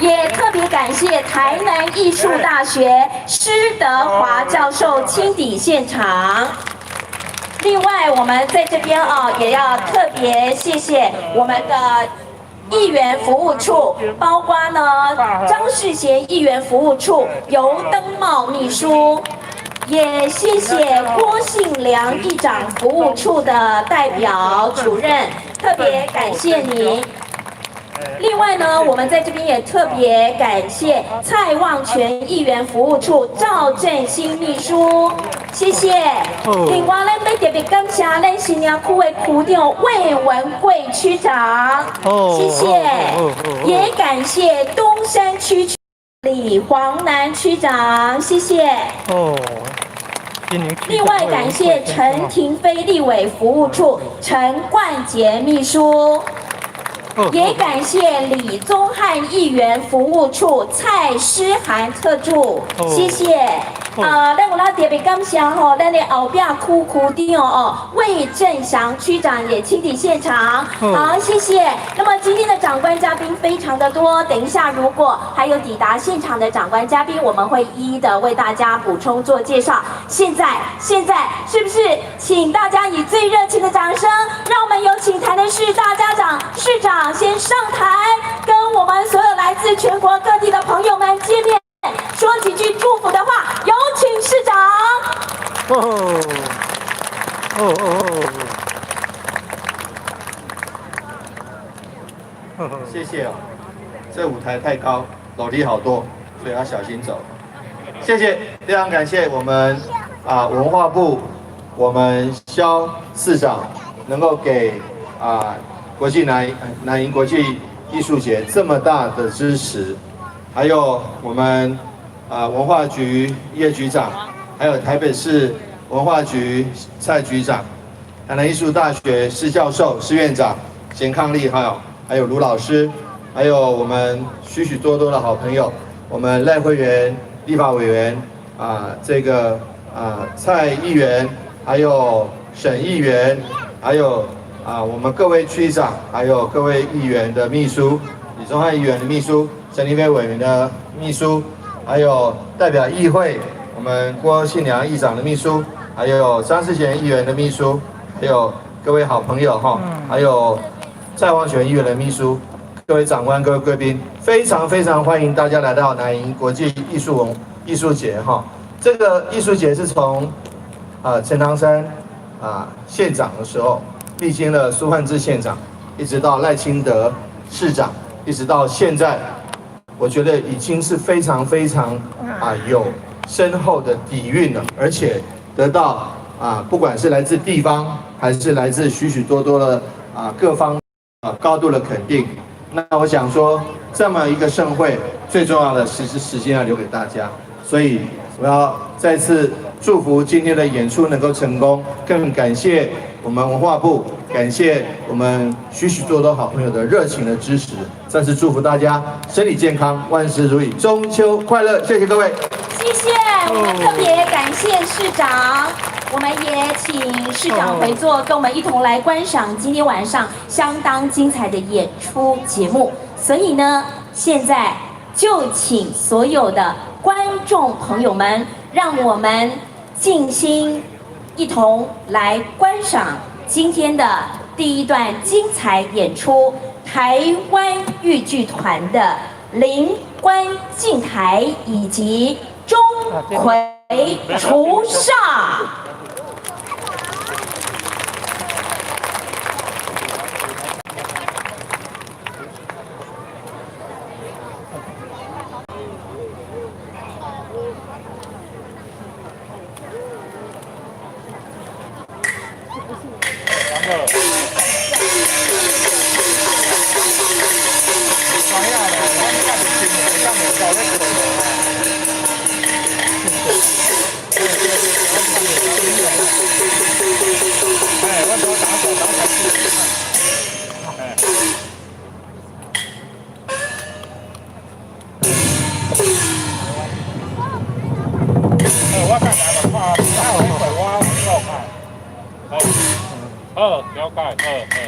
也特别感谢台南艺术大学施德华教授亲抵现场。另外，我们在这边也要特别谢谢我们的议员服务处，包括呢张世贤议员服务处尤登茂秘书，也谢谢郭信良议长服务处的代表主任，特别感谢您。另外呢，我们在这边也特别感谢蔡旺全议员服务处赵振兴秘书，谢谢。另外，咱要特别感谢咱新娘区的区长魏文贵区长，谢谢。也感谢东山区李黄南区长，谢谢。另外感谢陈廷飞立委服务处陈冠杰秘书。也感谢李宗翰议员服务处蔡诗涵特助，谢谢。咱有啦特别感谢咱的后壁区区长魏正祥区长也亲抵现场，好，谢谢。那么今天的长官嘉宾非常的多，等一下如果还有抵达现场的长官嘉宾，我们会一一的为大家补充做介绍。现在是不是请大家以最热情的掌声，让我们有请台南市大家长市长先上台，跟我们所有来自全国各地的朋友们见面，说几句祝福的话。有请市长。谢谢哦，这舞台太高，楼梯好多，所以要小心走。谢谢，非常感谢我们文化部我们萧市长能够给国际南瀛国际艺术节这么大的支持，还有我们文化局叶局长，还有台北市文化局蔡局长，台南艺术大学施教授、施院长简康利，还有卢老师，还有我们许许多多的好朋友，我们赖会员、立法委员蔡议员，还有沈议员，还有我们各位区长，还有各位议员的秘书，李宗翰议员的秘书，陈立飞委员的秘书，还有代表议会我们郭信良议长的秘书，还有张世贤议员的秘书，还有各位好朋友还有蔡旺全议员的秘书，各位长官、各位贵宾，非常非常欢迎大家来到南瀛国际艺术节这个艺术节是从陈唐山县长的时候，历经了苏焕智县长，一直到赖清德市长，一直到现在，我觉得已经是非常非常有深厚的底蕴了，而且得到不管是来自地方还是来自许许多多的各方高度的肯定。那我想说，这么一个盛会，最重要的是时间要留给大家，所以我要再次祝福今天的演出能够成功，更感谢我们文化部，感谢我们许许多多好朋友的热情的支持，再次祝福大家身体健康，万事如意，中秋快乐！谢谢各位。谢谢，我们特别感谢市长，我们也请市长回座，跟我们一同来观赏今天晚上相当精彩的演出节目。所以呢，现在就请所有的观众朋友们，让我们静心一同来观赏今天的第一段精彩演出，台湾豫剧团的灵官进台以及钟馗除煞。了解，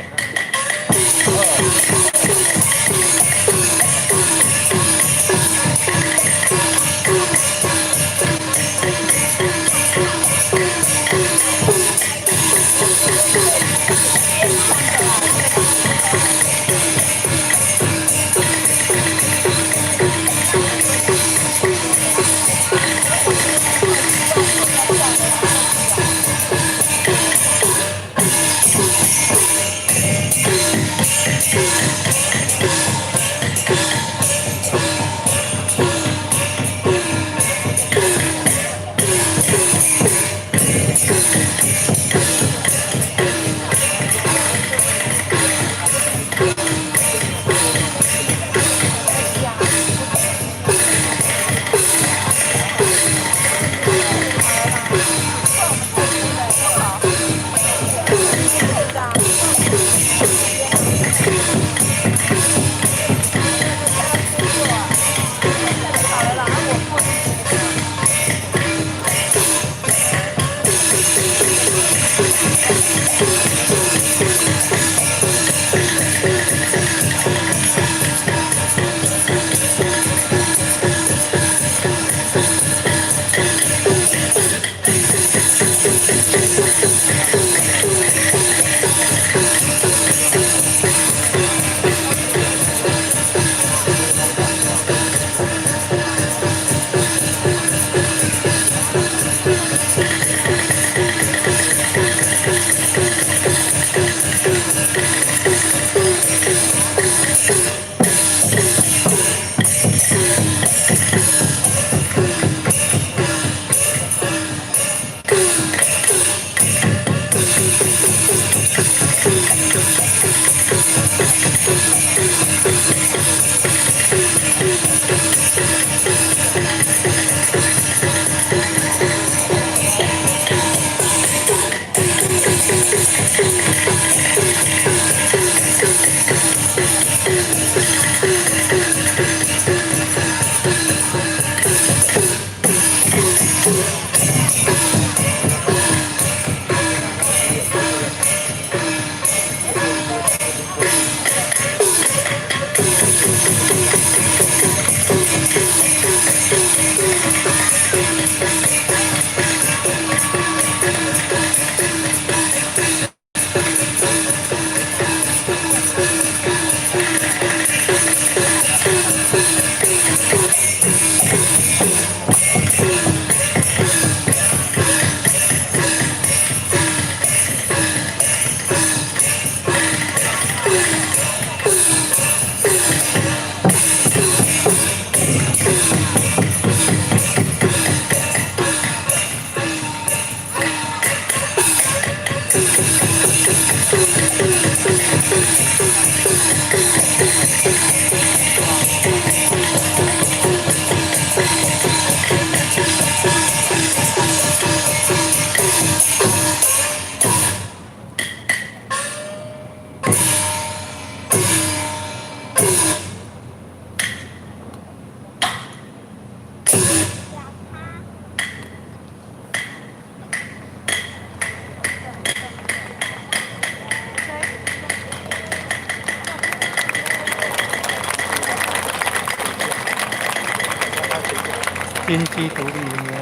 金鸡独立音乐。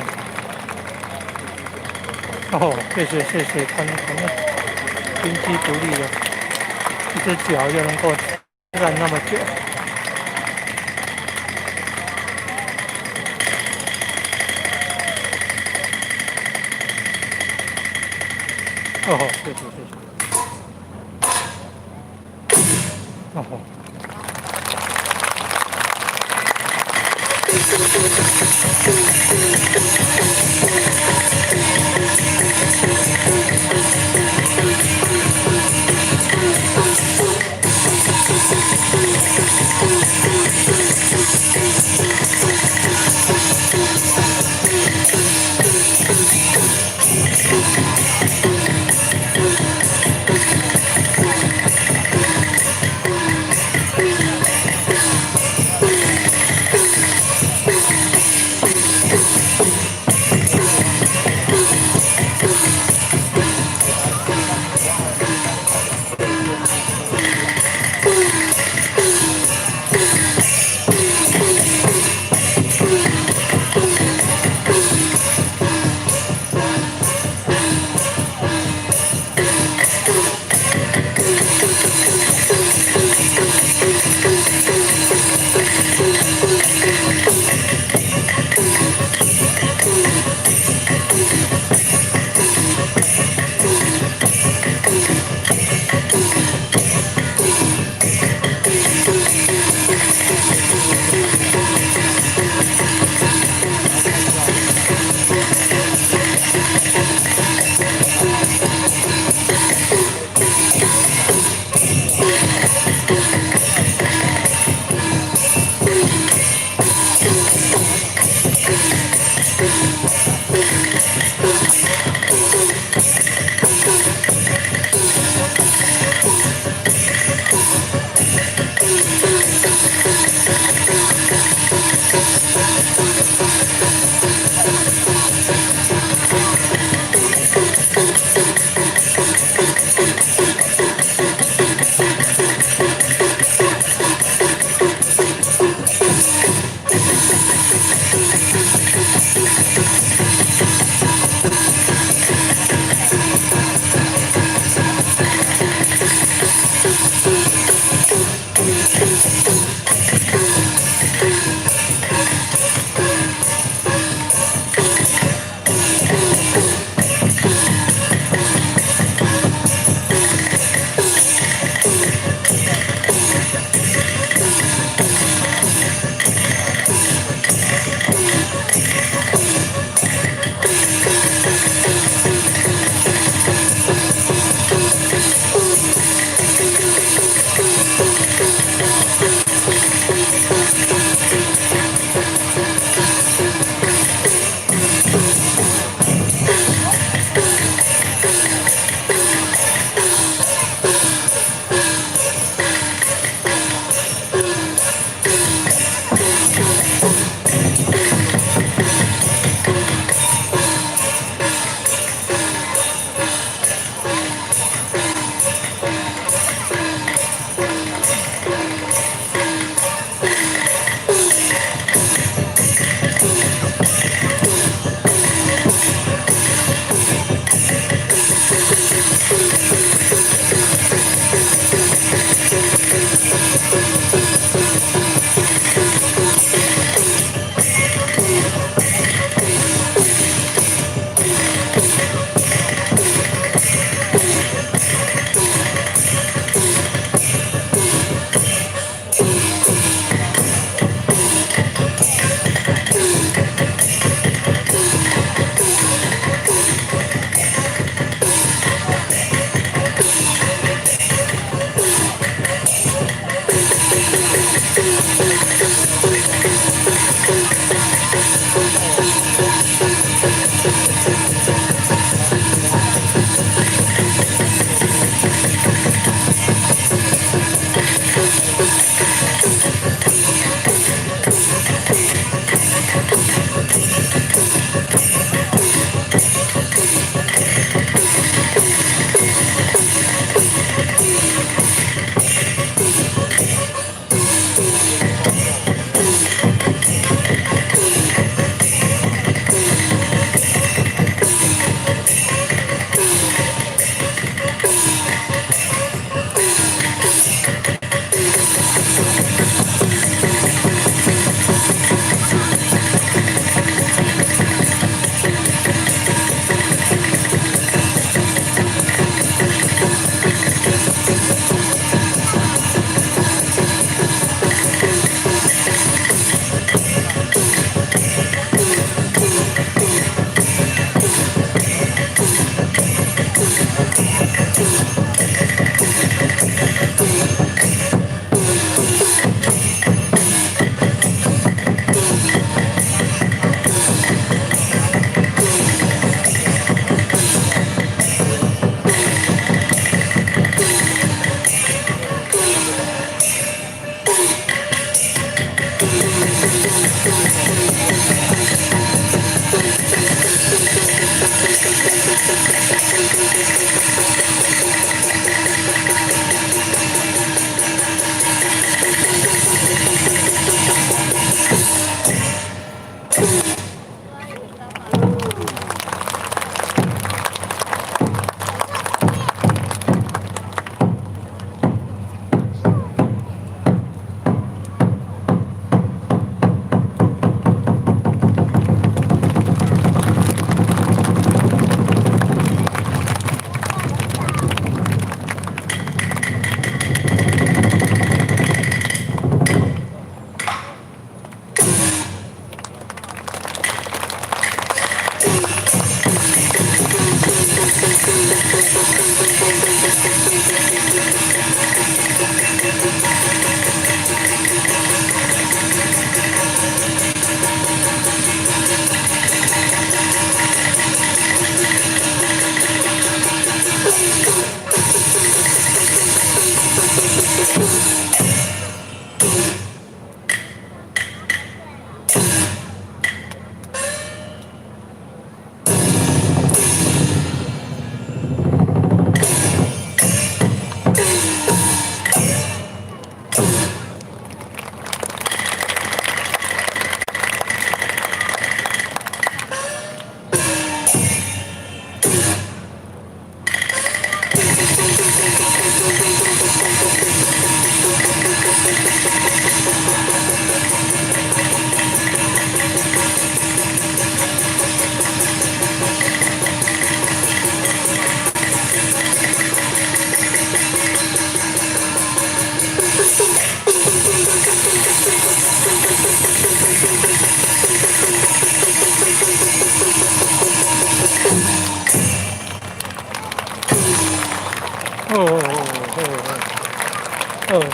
哦，谢谢观众朋友，金鸡独立的一只脚就能够站那么久。哦，谢谢。哦。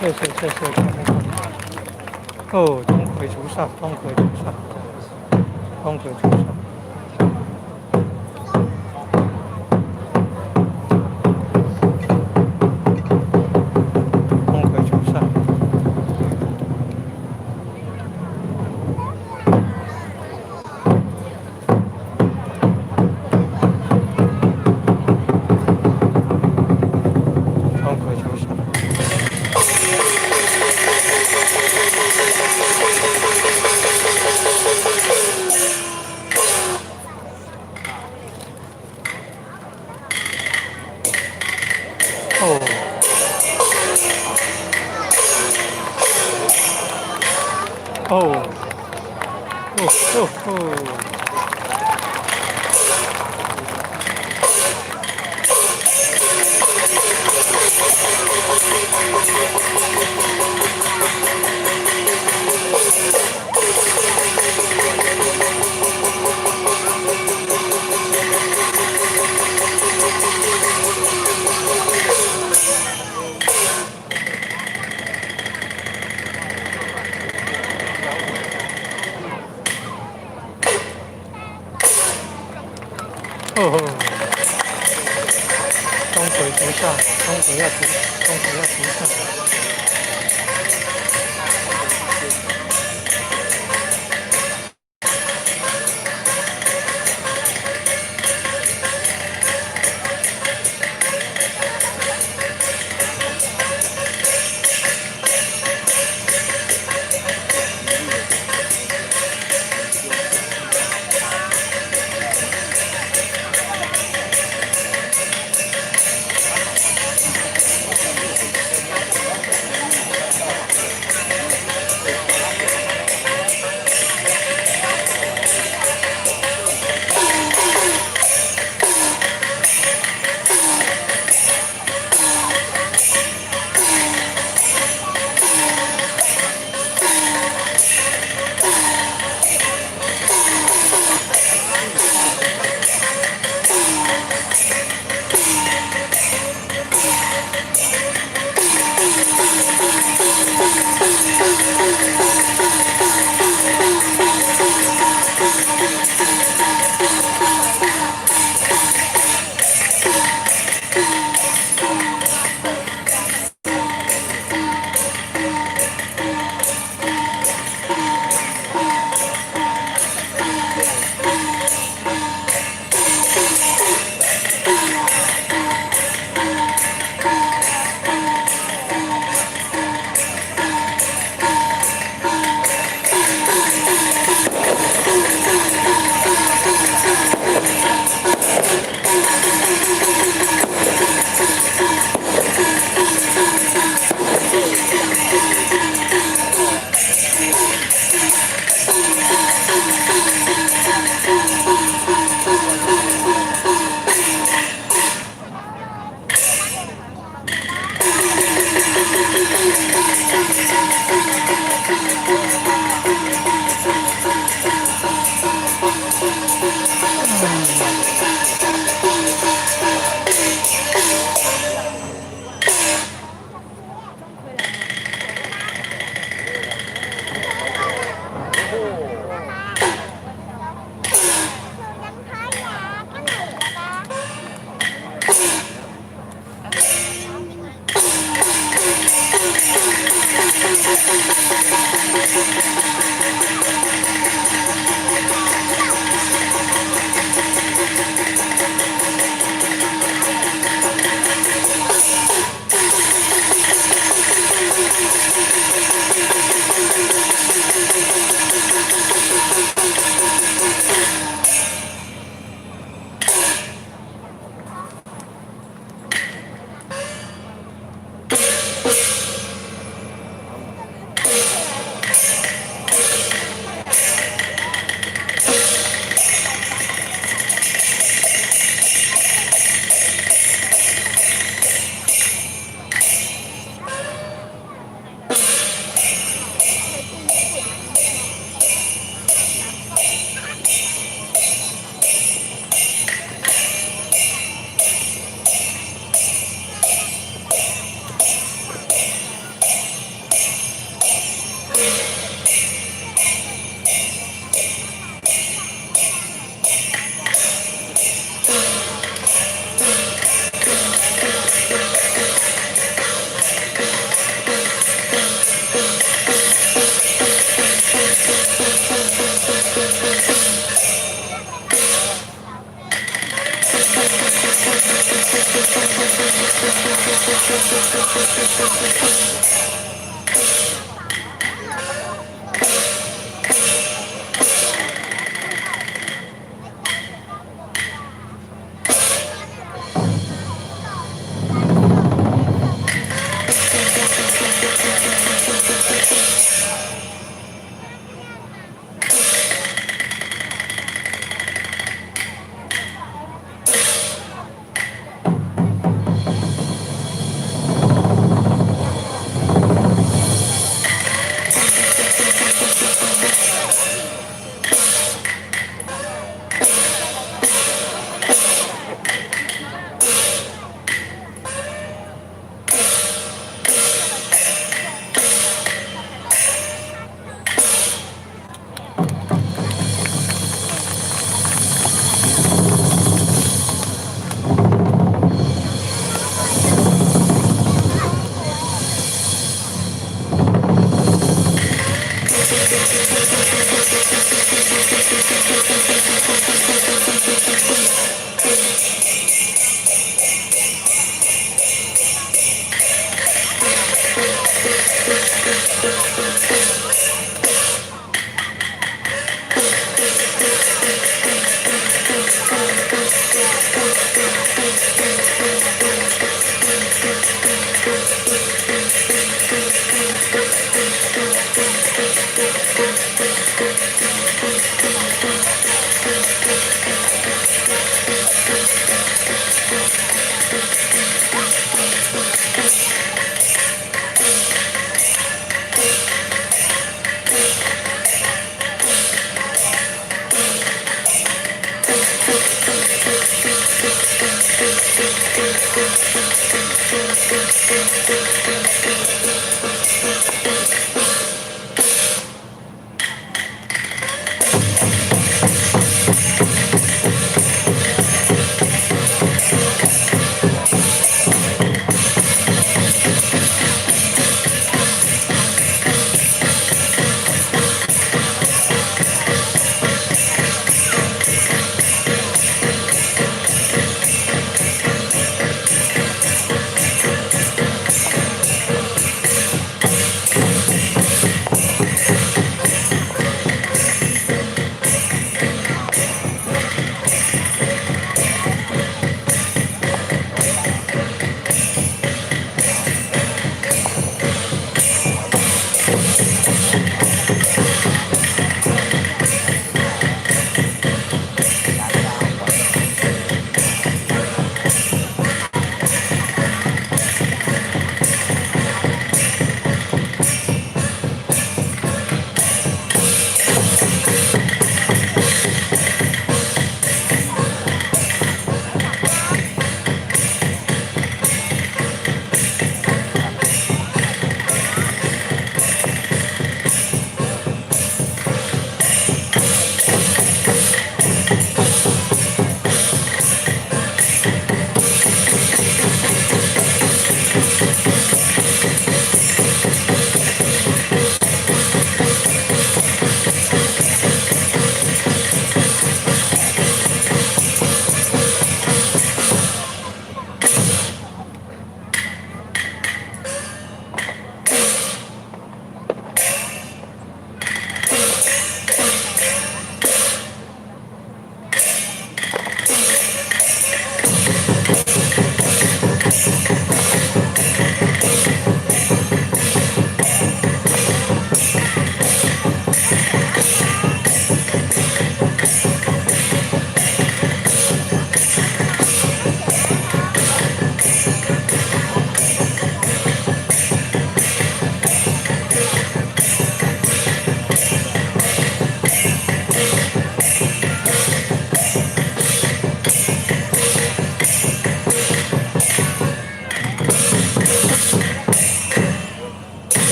谢谢谢谢观音。哦，钟馗菩萨，钟馗菩萨，钟馗菩萨。钟馗菩萨。钟馗菩萨。哦。哦。哦哦哦。哦，钟馗菩萨，钟馗要菩萨，钟馗要菩萨。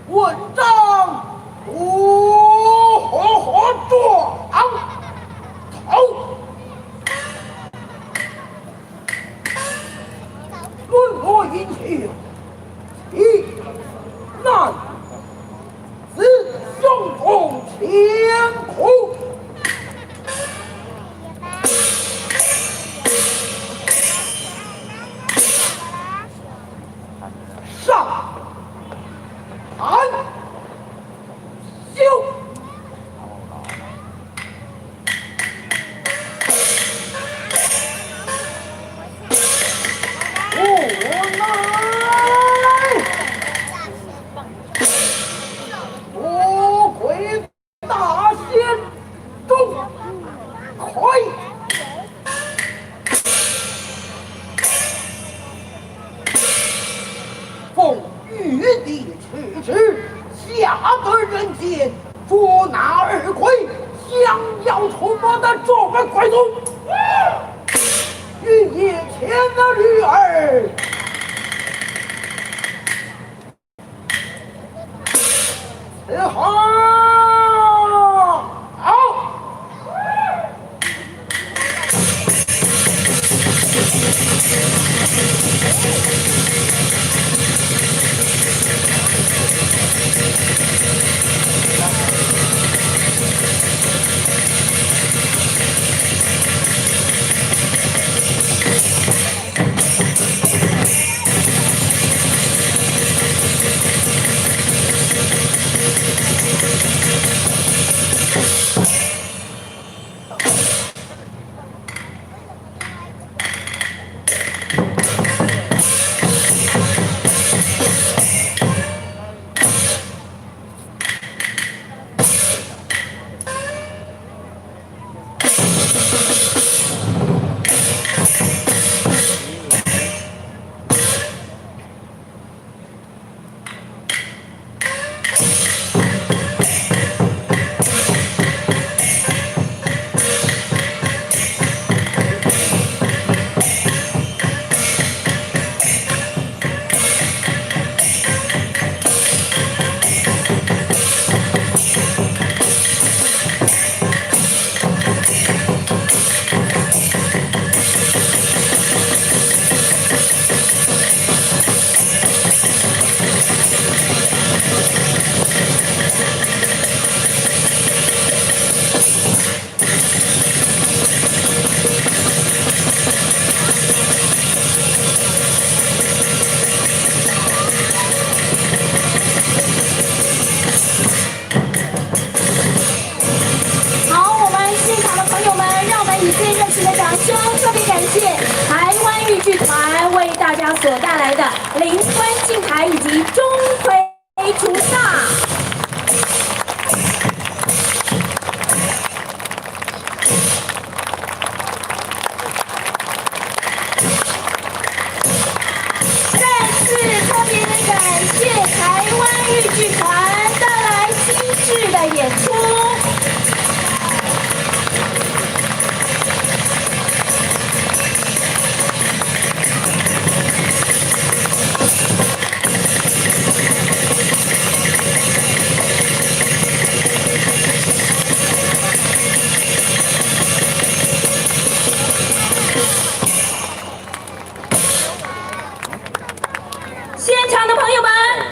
文章如何状？头沦落阴晴，其难自胸中千苦。上盘休，无愧大仙中快。奉玉帝敕旨，下得人间，捉拿二鬼，想要出没的众人怪宗，云野前的女儿。此后，所带来的灵官镜台以及钟馗除煞。再次特别感谢台湾豫剧团带来精致的演出。 现场的朋友们，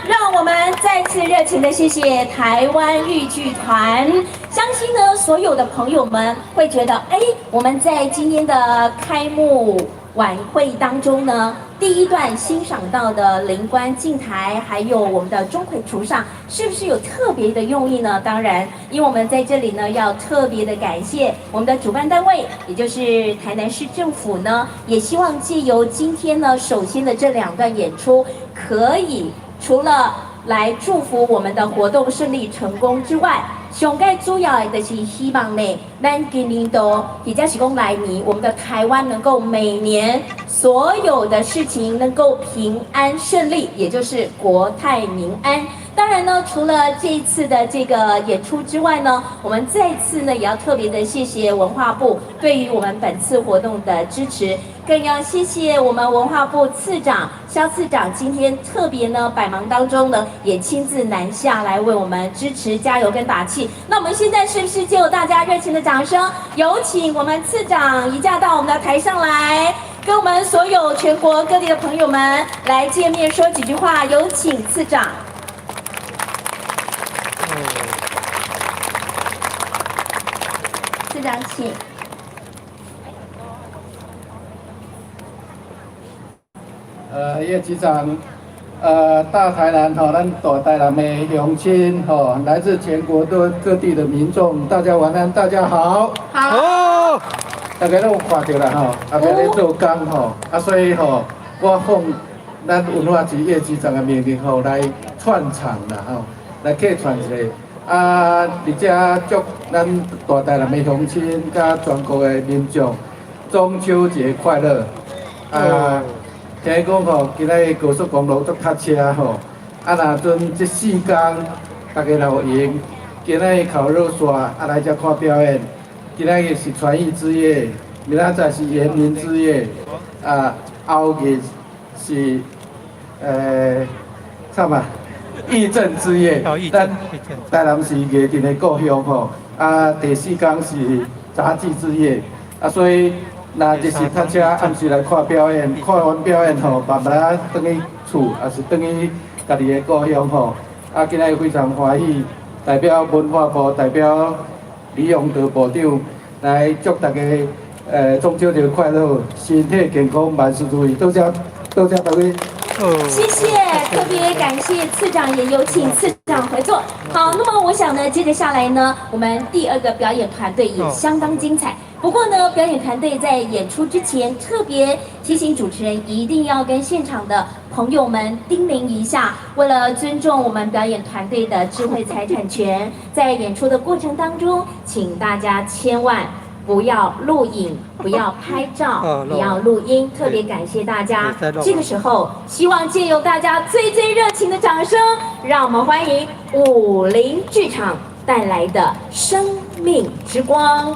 让我们再次热情的谢谢台湾豫剧团。相信呢，所有的朋友们会觉得，哎，我们在今天的开幕晚会当中呢，第一段欣赏到的灵官镜台，还有我们的钟馗除煞，是不是有特别的用意呢？当然，因为我们在这里呢，要特别的感谢我们的主办单位，也就是台南市政府呢，也希望借由今天呢，首先的这2段演出，可以除了来祝福我们的活动顺利成功之外，上盖主要的就是希望呢，咱今年度或者是讲来年，我们的台湾能够每年所有的事情能够平安顺利，也就是国泰民安。当然呢，除了这一次的这个演出之外呢，我们再次呢也要特别的谢谢文化部对于我们本次活动的支持，更要谢谢我们文化部次长肖次长今天特别呢百忙当中呢也亲自南下来为我们支持加油跟打气。那我们现在是不是就有大家热情的掌声，有请我们次长移驾到我们的台上来，跟我们所有全国各地的朋友们来见面说几句话，有请次长。次长请。叶局长，大台南咱大台南的乡亲来自全国各地的民众，大家晚安，大家好。好。大家都有看到啦后壁咧做工所以我奉咱文化局叶局长的命令来串场啦来客串一下。而且祝咱大台南的乡亲甲全国的民众中秋节快乐。听讲今仔高速公路足塞车若阵这4天大家若有闲，今仔考热线来这看表演。今仔日是传艺之夜，明仔载是延民之夜，后日是啥嘛？义政之夜。咱台南是艺人的故乡第4天是杂技之夜，所以若日是塞车，暗时来看表演，看完表演慢慢回去厝，也是回去家己的故乡今仔日非常欢喜，代表文化部，代表李永德部长来祝大家中秋节快乐，身体健康，万事如意。多谢各位。谢谢，特别感谢次长，也有请次长合作。好，那么我想呢，接着下来呢，我们第2个表演团队也相当精彩。不过呢，表演团队在演出之前特别提醒主持人，一定要跟现场的朋友们叮咛一下，为了尊重我们表演团队的智慧财产权，在演出的过程当中，请大家千万不要录影，不要拍照，不要录音。特别感谢大家。这个时候，希望借由大家最热情的掌声，让我们欢迎武林剧场带来的生命之光。